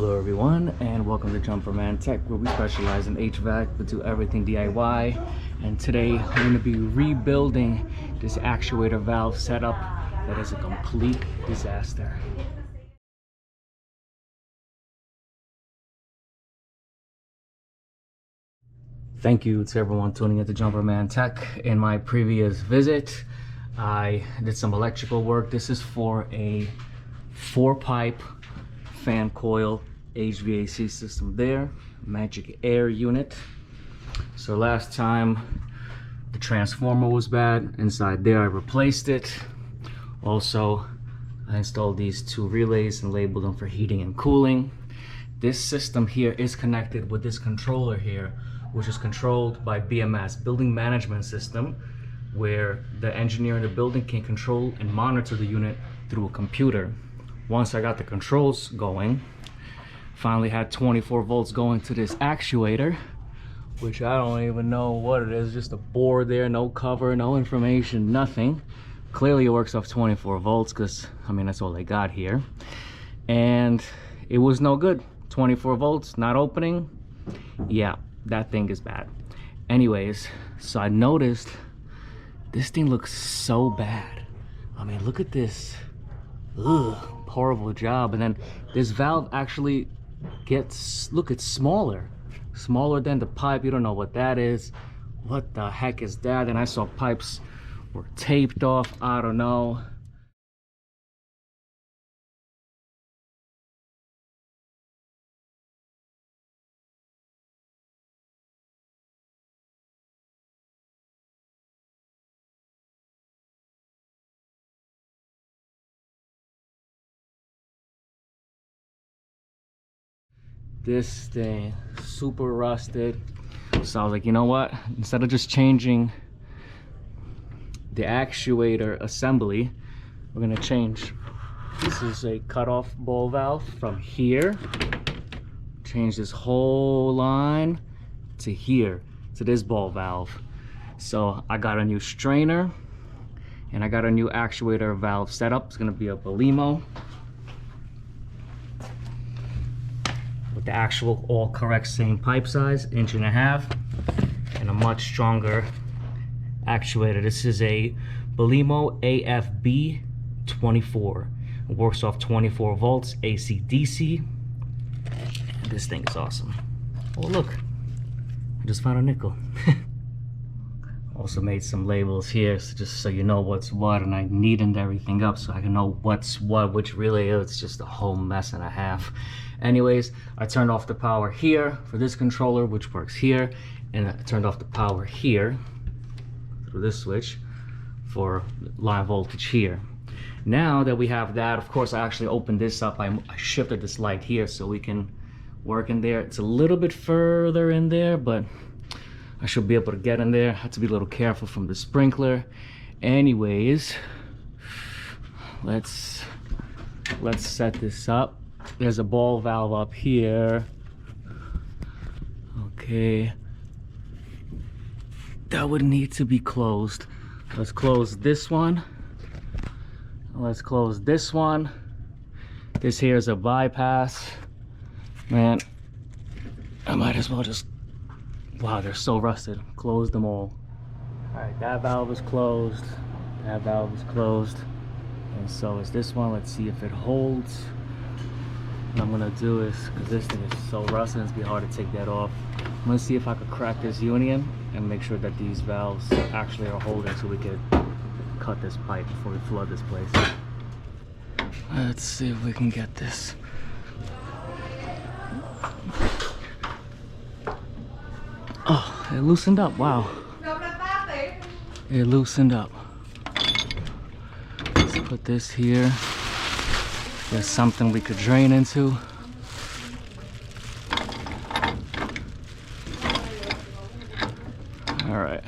Hello everyone, and welcome to Jumper Man Tech, where we specialize in HVAC but do everything DIY. And today I'm going to be rebuilding this actuator valve setup that is a complete disaster. Thank you to everyone tuning into Jumper Man Tech. In my previous visit, I did some electrical work. This is for a 4-pipe fan coil HVAC system there, magic air unit. So last time the transformer was bad inside there. I replaced it. Also, I installed these 2 relays and labeled them for heating and cooling. This system here is connected with this controller here, which is controlled by BMS, Building Management System, where the engineer in the building can control and monitor the unit through a computer. Once I got the controls going, finally had 24 volts going to this actuator, which I don't even know what it is. Just a board there, no cover, no information, nothing. Clearly it works off 24 volts because, I mean, that's all they got here. And it was no good. 24 volts, not opening. Yeah, that thing is bad. Anyways, so I noticed this thing looks so bad. I mean, look at this. Ugh, horrible job. And then this valve actually gets, look, it's smaller than the pipe. You don't know what that is. What the heck is that? And I saw pipes were taped off. I don't know. This thing super rusted. So I was like, you know what, instead of just changing the actuator assembly, we're gonna change. This is a cutoff ball valve from here. Change this whole line to here, to this ball valve. So I got a new strainer and I got a new actuator valve setup. It's gonna be a Belimo with the actual all correct same pipe size, 1.5 inches, and a much stronger actuator. This is a Belimo AFB 24. It works off 24 volts AC DC. And this thing is awesome. Oh look, I just found a nickel. Also made some labels here, so just so you know what's what, and I neatened everything up so I can know what's what, which really is just a whole mess and a half. Anyways, I turned off the power here for this controller, which works here, and I turned off the power here through this switch for line voltage here. Now that we have that, of course, I actually opened this up. I shifted this light here so we can work in there. It's a little bit further in there, but I should be able to get in there. I have to be a little careful from the sprinkler. Anyways, let's set this up. There's a ball valve up here. Okay, that would need to be closed. Let's close this one. Let's close this one. This here is a bypass. Man, I might as well just, wow, they're so rusted. Close them all. All right, that valve is closed. That valve is closed. And so is this one. Let's see if it holds. What I'm gonna do is, because this thing is so rusted, it's gonna be hard to take that off. I'm gonna see if I could crack this union and make sure that these valves actually are holding so we could cut this pipe before we flood this place. Let's see if we can get this. Oh, it loosened up, wow. It loosened up. Let's put this here. There's something we could drain into. All right.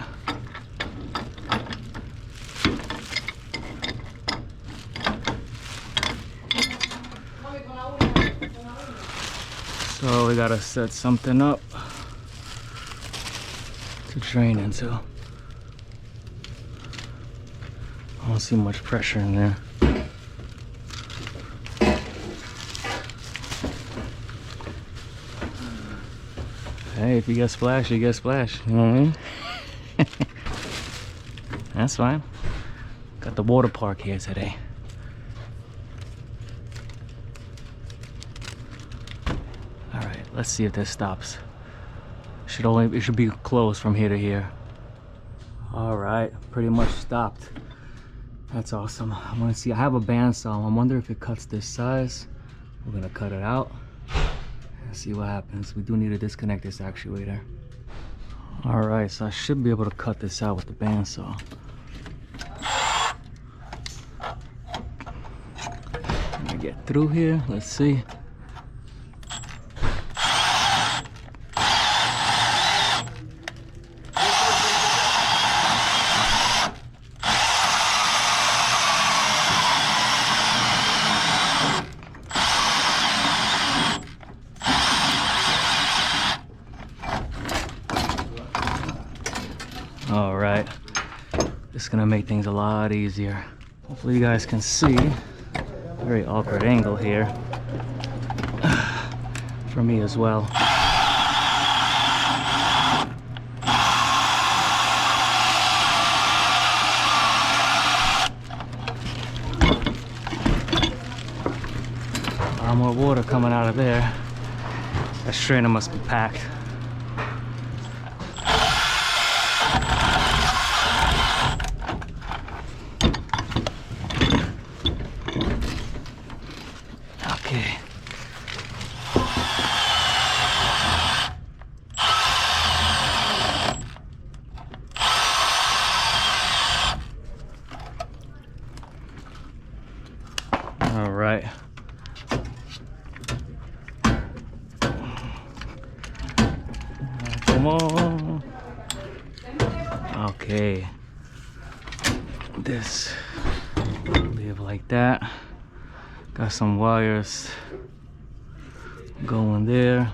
So we gotta set something up to drain into. I don't see much pressure in there. Hey, if you get splashed, you get splashed. You know what I mean? That's fine. Got the water park here today. All right, let's see if this stops. It should be closed from here to here. All right, pretty much stopped. That's awesome. I want to see. I have a bandsaw. I wonder if it cuts this size. We're gonna cut it out and see what happens. We do need to disconnect this actuator. All right, so I should be able to cut this out with the bandsaw. Let me get through here. Let's see. All right, this is gonna make things a lot easier. Hopefully you guys can see. Very awkward angle here for me as well. A lot more water coming out of there. That strainer must be packed. Okay. All right. Come on. Okay. This leave like that. Got some wires going there.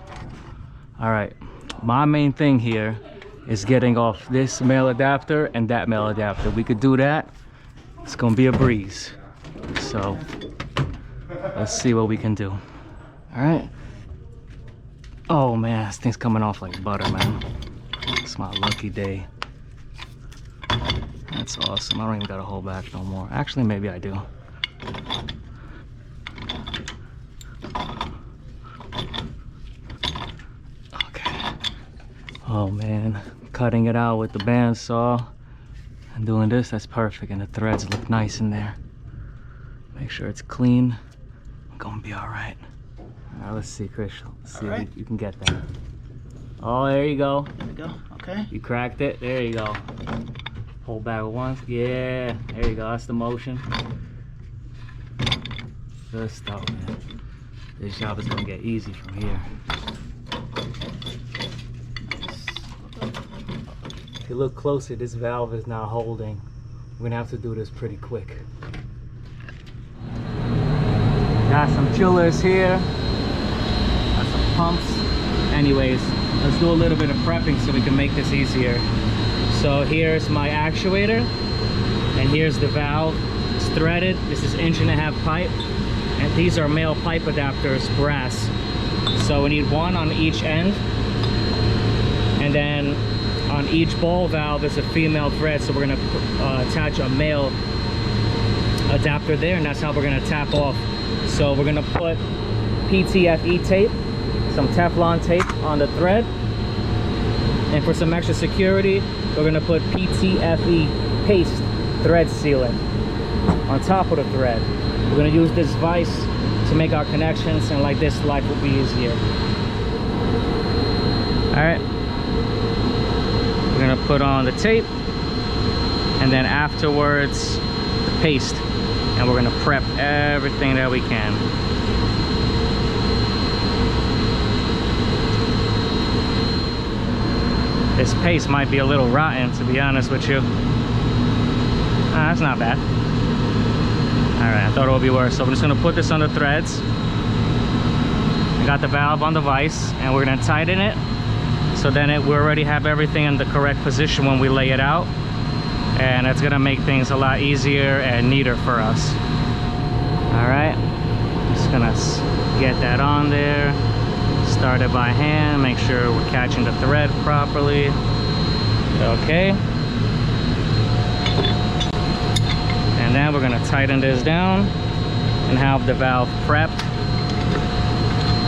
All right, my main thing here is getting off this male adapter and that male adapter. We could do that. It's gonna be a breeze. So let's see what we can do. All right. Oh man, this thing's coming off like butter, man. It's my lucky day. That's awesome. I don't even gotta hold back no more. Actually, maybe I do. Okay. Oh man, cutting it out with the bandsaw and doing this, that's perfect. And the threads look nice in there. Make sure it's clean. I'm gonna be all right. All right, let's see, Chris. Let's see if you can get that. Oh, there you go. There we go. Okay. You cracked it. There you go. Hold back once. Yeah. There you go. That's the motion. Good stuff, man. This job is gonna get easy from here. If you look closer, this valve is not holding. We're gonna have to do this pretty quick. Got some chillers here. Got some pumps. Anyways, let's do a little bit of prepping so we can make this easier. So here's my actuator, and here's the valve. It's threaded. This is 1.5 inch pipe, and these are male pipe adapters, brass. So we need one on each end, and then on each ball valve is a female thread. So we're gonna attach a male adapter there, and that's how we're gonna tap off. So we're gonna put PTFE tape, some Teflon tape on the thread, and for some extra security, we're gonna put PTFE paste thread sealant on top of the thread. We're gonna use this vise to make our connections, and like this, life will be easier. All right, we're gonna put on the tape, and then afterwards the paste, and we're gonna prep everything that we can. This paste might be a little rotten, to be honest with you. That's not bad. All right, I thought it would be worse. So I'm just gonna put this on the threads. I got the valve on the vise, and we're gonna tighten it. So then we already have everything in the correct position when we lay it out. And it's gonna make things a lot easier and neater for us. All right, just gonna get that on there. Start start it by hand, make sure we're catching the thread properly. Okay. And then we're gonna tighten this down and have the valve prepped.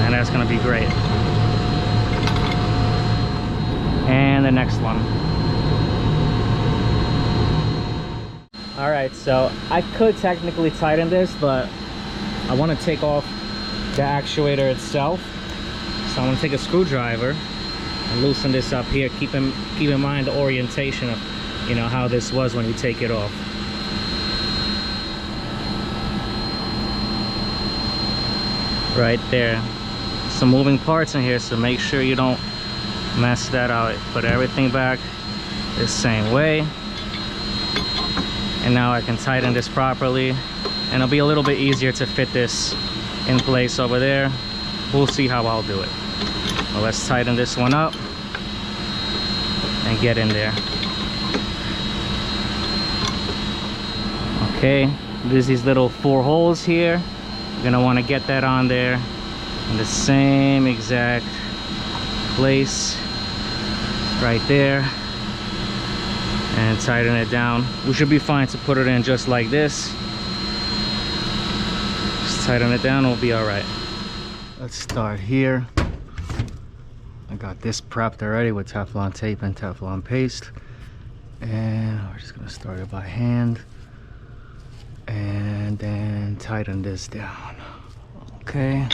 And that's gonna be great. And the next one. All right, so I could technically tighten this, but I want to take off the actuator itself. So I'm going to take a screwdriver and loosen this up here. Keep in mind the orientation of, you know, how this was when you take it off. Right there. Some moving parts in here, so make sure you don't mess that out. Put everything back the same way. And now I can tighten this properly, and it'll be a little bit easier to fit this in place over there. We'll see how I'll do it. Well, let's tighten this one up and get in there. Okay, there's these little 4 holes here. You're gonna want to get that on there in the same exact place right there, and tighten it down. We should be fine to put it in just like this. Just tighten it down, we'll be all right. Let's start here. I got this prepped already with Teflon tape and Teflon paste, and we're just gonna start it by hand and then tighten this down. Okay.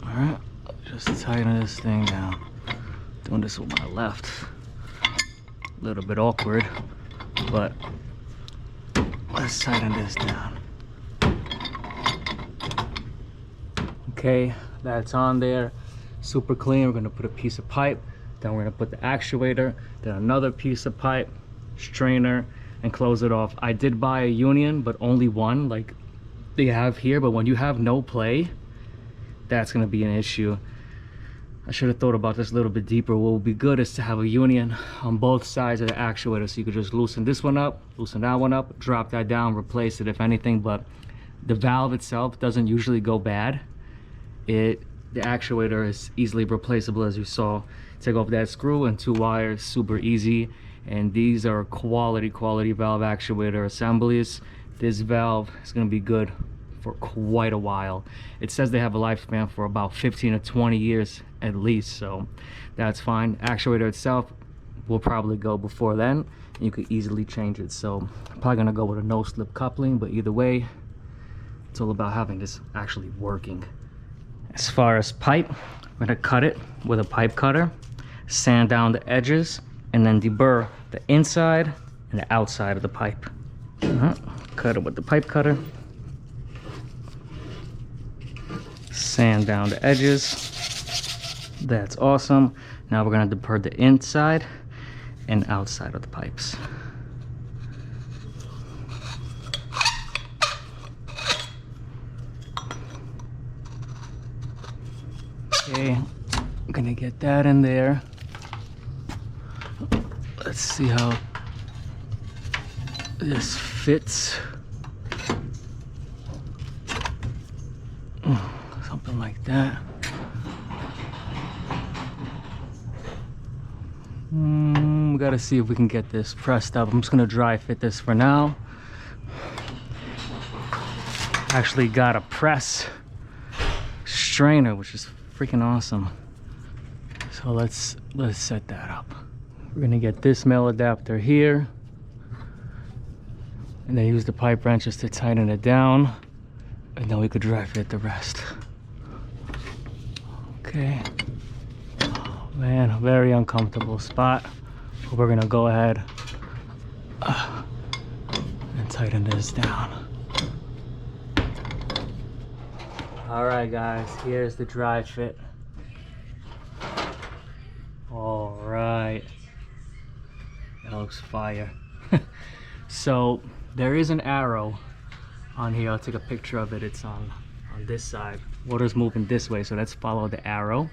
All right, just tighten this thing down. Doing this with my left, a little bit awkward, but let's tighten this down. Okay, that's on there, super clean. We're gonna put a piece of pipe, then we're gonna put the actuator, then another piece of pipe, strainer, and close it off. I did buy a union, but only one like they have here, but when you have no play, that's gonna be an issue. I should have thought about this a little bit deeper. What would be good is to have a union on both sides of the actuator, so you could just loosen this one up, loosen that one up, drop that down, replace it if anything. But the valve itself doesn't usually go bad. The actuator is easily replaceable, as you saw. Take off that screw and 2 wires, super easy. And these are quality valve actuator assemblies. This valve is going to be good for quite a while. It says they have a lifespan for about 15 to 20 years at least, so that's fine. Actuator itself will probably go before then. You could easily change it, so I'm probably gonna go with a no slip coupling, but either way, it's all about having this actually working. As far as pipe, I'm gonna cut it with a pipe cutter, sand down the edges, and then deburr the inside and the outside of the pipe. Cut it with the pipe cutter. Sand down the edges. That's awesome. Now we're gonna deburr the inside and outside of the pipes. Okay, I'm gonna get that in there. Let's see how this fits. Something like that. We gotta see if we can get this pressed up. I'm just gonna dry fit this for now. Actually got a press strainer, which is freaking awesome. So let's set that up. We're gonna get this male adapter here, and then use the pipe wrenches to tighten it down, and then we could dry fit the rest. Okay. Oh, man, a very uncomfortable spot. But we're gonna go ahead and tighten this down. All right, guys, here's the dry fit. All right, that looks fire. So there is an arrow on here. I'll take a picture of it. It's on this side. Water's moving this way, so let's follow the arrow.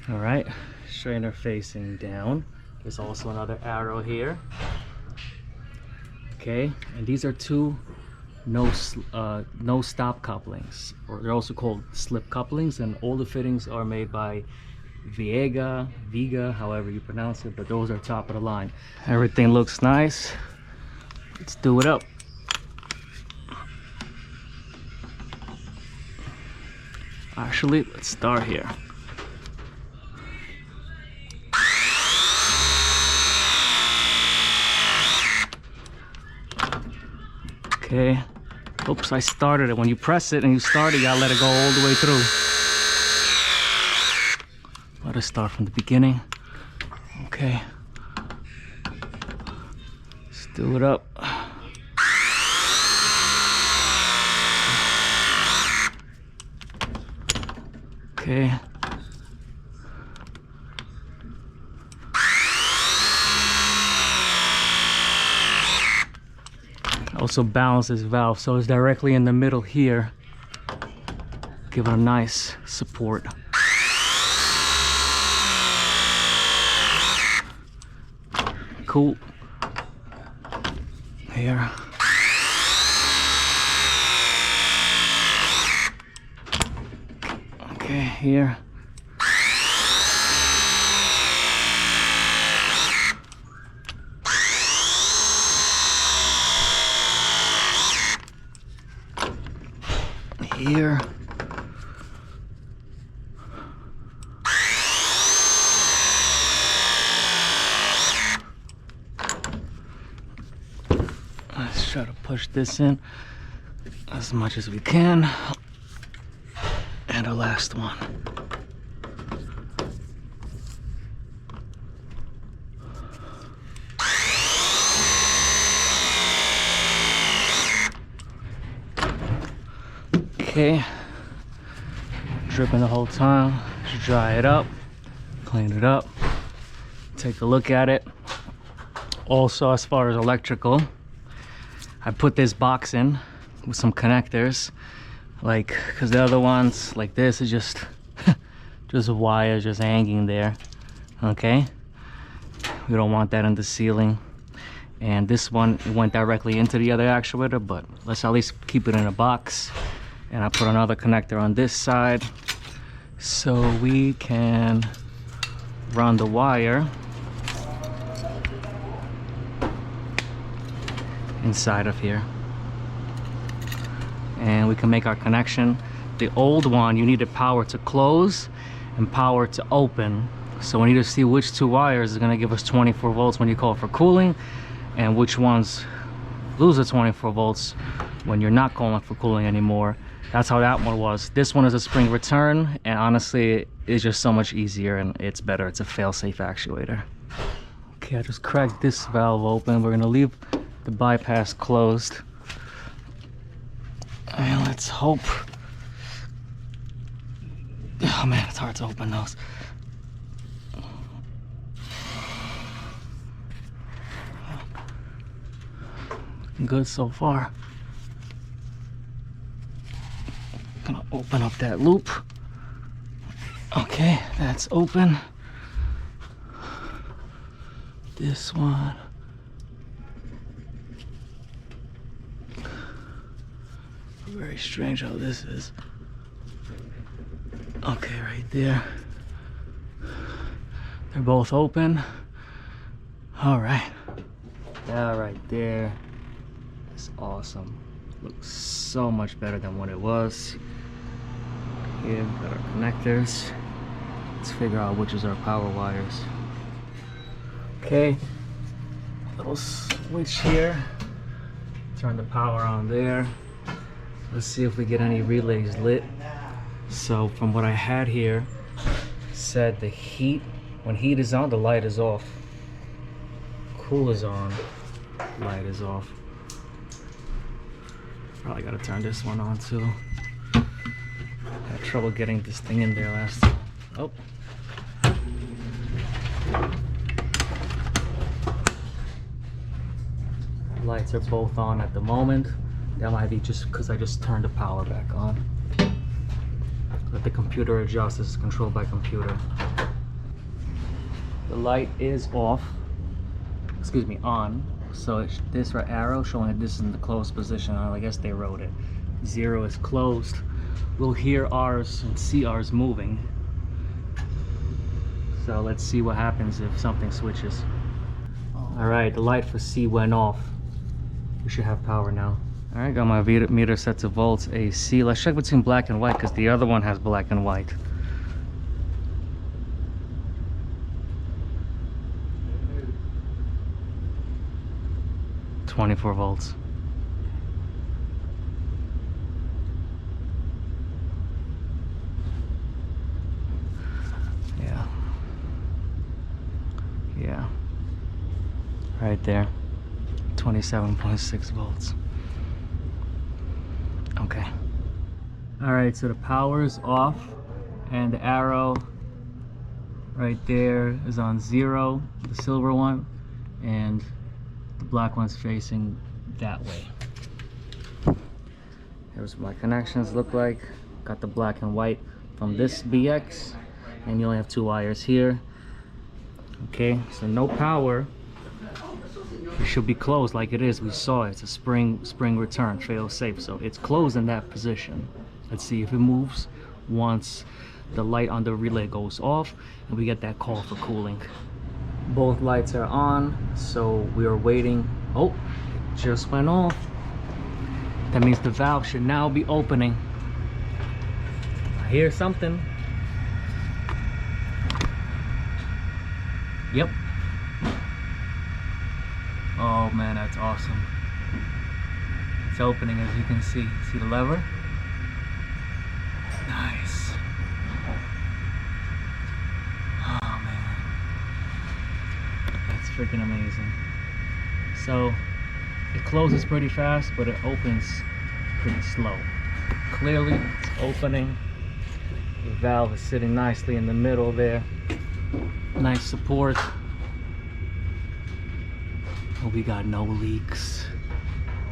All right, strainer facing down. There's also another arrow here. Okay, and these are 2 no stop couplings, or they're also called slip couplings, and all the fittings are made by Vega, however you pronounce it, but those are top of the line. Everything looks nice. Let's do it up. Actually, let's start here. Okay. Oops, I started it. When you press it and you start it, you gotta let it go all the way through. Let us start from the beginning. Okay. Let's do it up. Okay. Also balance this valve so it's directly in the middle here. Give it a nice support. Cool. Here. Okay, here. Here. Let's try to push this in as much as we can. And the last one. Okay, dripping the whole time. Just dry it up, clean it up, take a look at it. Also, as far as electrical, I put this box in with some connectors, like, because the other ones like this is just just wires just hanging there. Okay, we don't want that in the ceiling. And this one, it went directly into the other actuator, but let's at least keep it in a box. And I put another connector on this side so we can run the wire inside of here. And we can make our connection. The old one, you needed power to close and power to open. So we need to see which two wires is gonna give us 24 volts when you call for cooling, and which ones lose the 24 volts when you're not calling for cooling anymore. That's how that one was. This one is a spring return, and honestly, it's just so much easier and it's better. It's a fail-safe actuator. Okay, I just cracked this valve open. We're gonna leave the bypass closed. And let's hope. Oh man, it's hard to open those. Good so far. Gonna open up that loop. Okay, that's open. This one. Very strange how this is. Okay, right there. They're both open. All right. That right there is awesome. Looks so much better than what it was. Here we've got our connectors. Let's figure out which is our power wires. Okay, little switch here. Turn the power on there. Let's see if we get any relays lit. So from what I had here, said the heat, when heat is on, the light is off. Cool is on, light is off. Probably gotta turn this one on too. Had trouble getting this thing in there last time. Oh. Lights are both on at the moment. That might be just because I just turned the power back on. Let the computer adjust. This is controlled by computer. The light is off. Excuse me, on. So it's this right arrow showing that this is in the closed position. I guess they wrote it. 0 is closed. We'll hear R's and see R's moving. So let's see what happens if something switches. All right, the light for C went off. We should have power now. All right, got my meter set to volts AC. Let's check between black and white because the other one has black and white. 24 volts. Yeah, right there, 27.6 volts. Okay. All right, so the power is off and the arrow right there is on 0, the silver one, and the black one's facing that way. Here's what my connections look like. Got the black and white from this BX, and you only have 2 wires here. Okay, so no power. It should be closed like it is. We saw it. It's a spring return, fail safe. So it's closed in that position. Let's see if it moves once the light on the relay goes off and we get that call for cooling. Both lights are on, so we are waiting. Oh, it just went off. That means the valve should now be opening. I hear something. Yep. Oh man, that's awesome. It's opening, as you can see. See the lever? Nice. Oh man. That's freaking amazing. So it closes pretty fast, but it opens pretty slow. Clearly it's opening. The valve is sitting nicely in the middle there. Nice support. Oh, we got no leaks.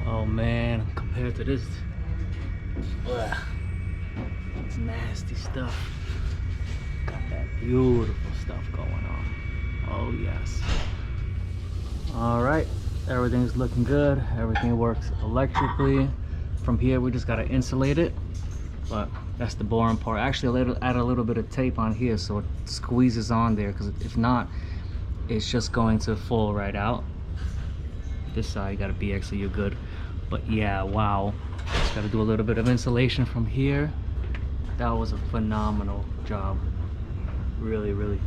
Oh man, compared to this, it's nasty stuff. Got that beautiful stuff going on. Oh yes. All right, everything's looking good. Everything works electrically. From here, we just gotta insulate it, but that's the boring part. Actually, add a little bit of tape on here so it squeezes on there, because if not, it's just going to fall right out. This side, you gotta BX so you're good. But yeah, wow. Just gotta do a little bit of insulation from here. That was a phenomenal job. Really, really.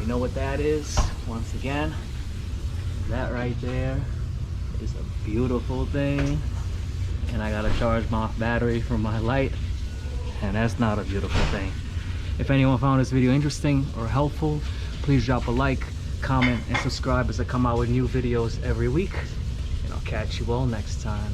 You know what that is? Once again, that right there is a beautiful thing. And I gotta charge my battery from my light. And that's not a beautiful thing. If anyone found this video interesting or helpful, please drop a like, comment, and subscribe as I come out with new videos every week. And I'll catch you all next time.